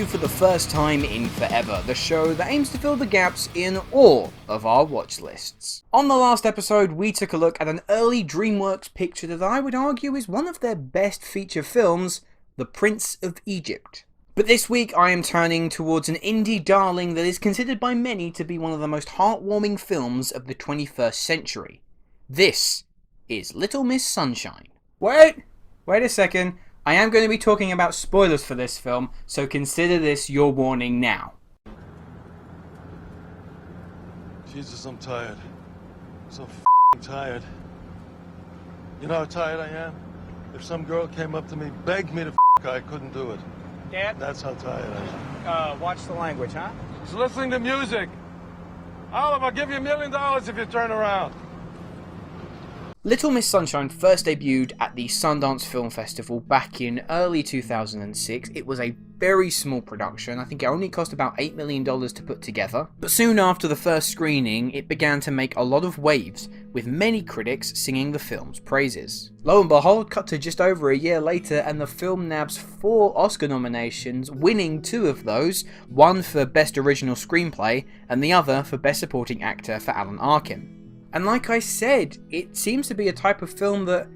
for the first time in forever, the show that aims to fill the gaps in all of our watch lists. On the last episode, we took a look at an early DreamWorks picture that I would argue is one of their best feature films, The Prince of Egypt. But this week I am turning towards an indie darling that is considered by many to be one of the most heartwarming films of the 21st century. This is Little Miss Sunshine. Wait a second. I am going to be talking about spoilers for this film, so consider this your warning now. Jesus, I'm tired. I'm so tired. You know how tired I am? If some girl came up to me, begged me to I couldn't do it. Dad? That's how tired I am. Watch the language, huh? Just listening to music. Olive, I'll give you $1 million if you turn around. Little Miss Sunshine first debuted at the Sundance Film Festival back in early 2006. It was a very small production. I think it only cost about $8 million to put together. But soon after the first screening, it began to make a lot of waves, with many critics singing the film's praises. Lo and behold, cut to just over a year later, and the film nabs 4 Oscar nominations, winning 2 of those, one for Best Original Screenplay, and the other for Best Supporting Actor for Alan Arkin. And like I said, it seems to be a type of film that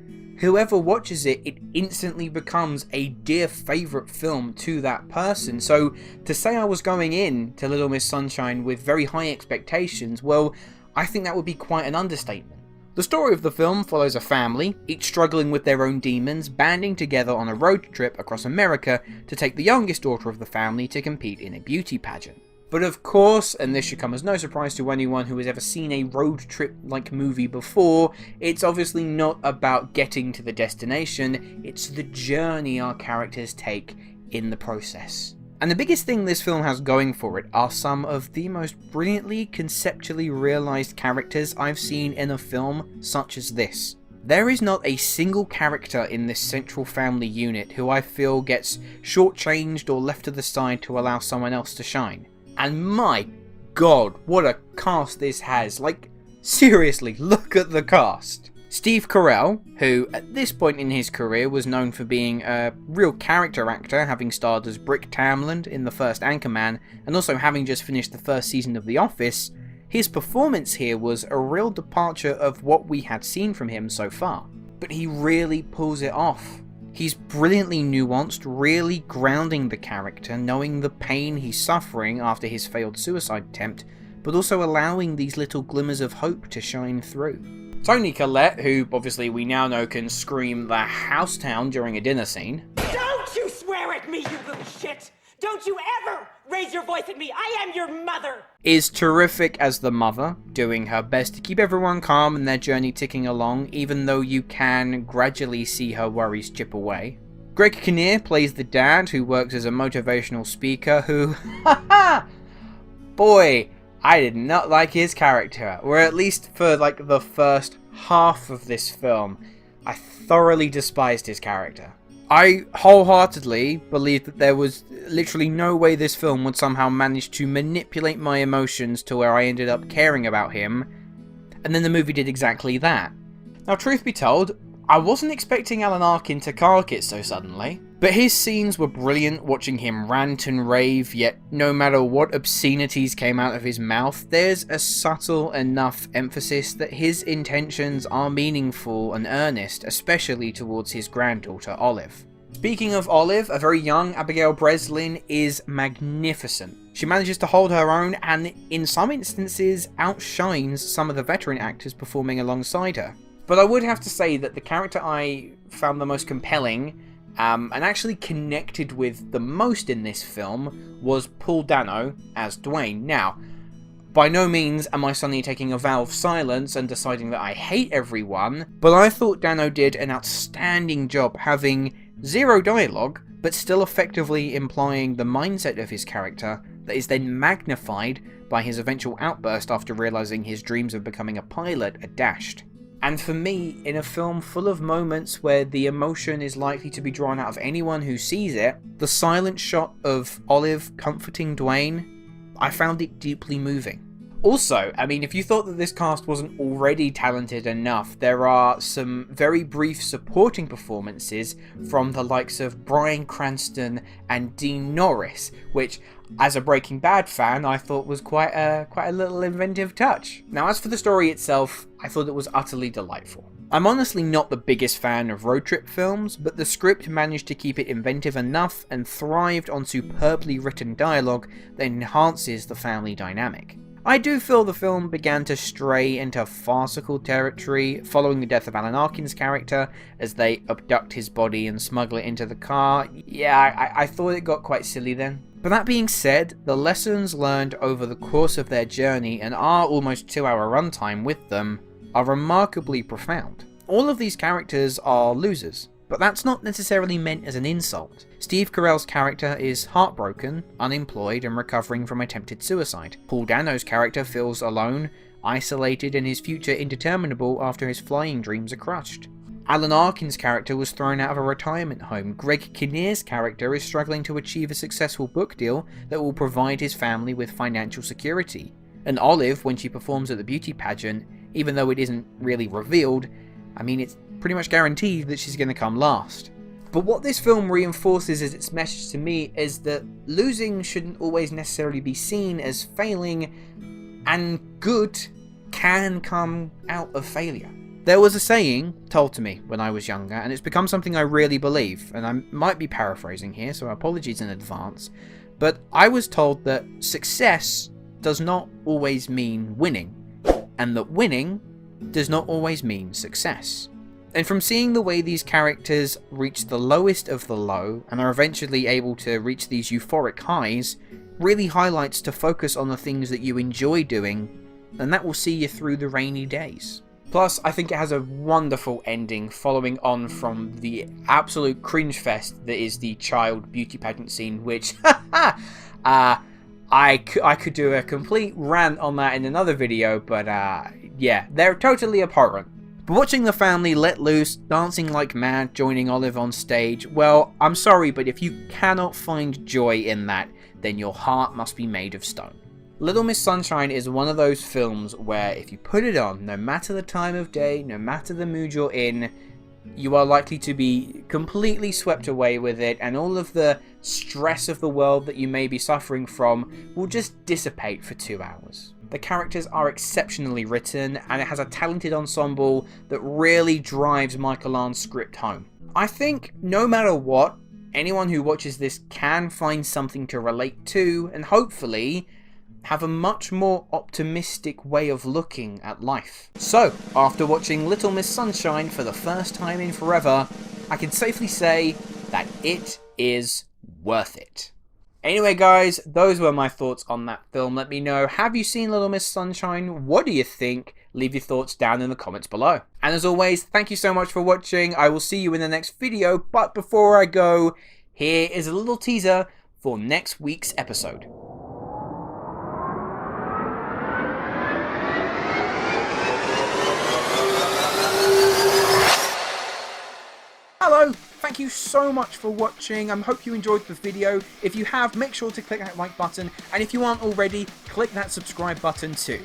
whoever watches it, it instantly becomes a dear favourite film to that person. So to say I was going in to Little Miss Sunshine with very high expectations, well, I think that would be quite an understatement. The story of the film follows a family, each struggling with their own demons, banding together on a road trip across America to take the youngest daughter of the family to compete in a beauty pageant. But of course, and this should come as no surprise to anyone who has ever seen a road trip-like movie before, it's obviously not about getting to the destination, it's the journey our characters take in the process. And the biggest thing this film has going for it are some of the most brilliantly conceptually realised characters I've seen in a film such as this. There is not a single character in this central family unit who I feel gets shortchanged or left to the side to allow someone else to shine. And my god, what a cast this has. Like, seriously, look at the cast. Steve Carell, who at this point in his career was known for being a real character actor, having starred as Brick Tamland in the first Anchorman, and also having just finished the first season of The Office, his performance here was a real departure of what we had seen from him so far. But he really pulls it off. He's brilliantly nuanced, really grounding the character, knowing the pain he's suffering after his failed suicide attempt, but also allowing these little glimmers of hope to shine through. Toni Collette, who obviously we now know can scream the house down during a dinner scene. Don't you swear at me, you little shit! Don't you ever raise your voice at me! I am your mother! Is terrific as the mother, doing her best to keep everyone calm and their journey ticking along, even though you can gradually see her worries chip away. Greg Kinnear plays the dad, who works as a motivational speaker, who, boy, I did not like his character, or at least for like the first half of this film, I thoroughly despised his character. I wholeheartedly believed that there was literally no way this film would somehow manage to manipulate my emotions to where I ended up caring about him, and then the movie did exactly that. Now, truth be told, I wasn't expecting Alan Arkin to cark it so suddenly, but his scenes were brilliant, watching him rant and rave, yet no matter what obscenities came out of his mouth, there's a subtle enough emphasis that his intentions are meaningful and earnest, especially towards his granddaughter Olive. Speaking of Olive, a very young Abigail Breslin is magnificent. She manages to hold her own and, in some instances, outshines some of the veteran actors performing alongside her. But I would have to say that the character I found the most compelling and actually connected with the most in this film was Paul Dano as Dwayne. Now, by no means am I suddenly taking a vow of silence and deciding that I hate everyone, but I thought Dano did an outstanding job having zero dialogue, but still effectively implying the mindset of his character that is then magnified by his eventual outburst after realizing his dreams of becoming a pilot are dashed. And for me, in a film full of moments where the emotion is likely to be drawn out of anyone who sees it, the silent shot of Olive comforting Dwayne, I found it deeply moving. Also, I mean, if you thought that this cast wasn't already talented enough, there are some very brief supporting performances from the likes of Bryan Cranston and Dean Norris, which, as a Breaking Bad fan, I thought was quite a little inventive touch. Now, as for the story itself, I thought it was utterly delightful. I'm honestly not the biggest fan of road trip films, but the script managed to keep it inventive enough and thrived on superbly written dialogue that enhances the family dynamic. I do feel the film began to stray into farcical territory following the death of Alan Arkin's character as they abduct his body and smuggle it into the car. Yeah, I thought it got quite silly then. But that being said, the lessons learned over the course of their journey and our almost 2-hour runtime with them are remarkably profound. All of these characters are losers, but that's not necessarily meant as an insult. Steve Carell's character is heartbroken, unemployed, and recovering from attempted suicide. Paul Dano's character feels alone, isolated, and his future indeterminable after his flying dreams are crushed. Alan Arkin's character was thrown out of a retirement home. Greg Kinnear's character is struggling to achieve a successful book deal that will provide his family with financial security. And Olive, when she performs at the beauty pageant, even though it isn't really revealed, I mean, it's pretty much guaranteed that she's going to come last. But what this film reinforces as its message to me is that losing shouldn't always necessarily be seen as failing, and good can come out of failure. There was a saying told to me when I was younger, and it's become something I really believe, and I might be paraphrasing here, so apologies in advance, but I was told that success does not always mean winning, and that winning does not always mean success. And from seeing the way these characters reach the lowest of the low and are eventually able to reach these euphoric highs, really highlights to focus on the things that you enjoy doing, and that will see you through the rainy days. Plus, I think it has a wonderful ending following on from the absolute cringe fest that is the child beauty pageant scene, which, I could do a complete rant on that in another video, but yeah, they're totally abhorrent. But watching the family let loose, dancing like mad, joining Olive on stage, well, I'm sorry, but if you cannot find joy in that, then your heart must be made of stone. Little Miss Sunshine is one of those films where if you put it on, no matter the time of day, no matter the mood you're in, you are likely to be completely swept away with it, and all of the stress of the world that you may be suffering from will just dissipate for 2 hours. The characters are exceptionally written, and it has a talented ensemble that really drives Michael Lahn's script home. I think no matter what, anyone who watches this can find something to relate to, and hopefully have a much more optimistic way of looking at life. So, after watching Little Miss Sunshine for the first time in forever, I can safely say that it is worth it. Anyway guys, those were my thoughts on that film. Let me know, have you seen Little Miss Sunshine? What do you think? Leave your thoughts down in the comments below. And as always, thank you so much for watching. I will see you in the next video, but before I go, here is a little teaser for next week's episode. Hello, thank you so much for watching. I hope you enjoyed the video. If you have, make sure to click that like button, and if you aren't already, click that subscribe button too.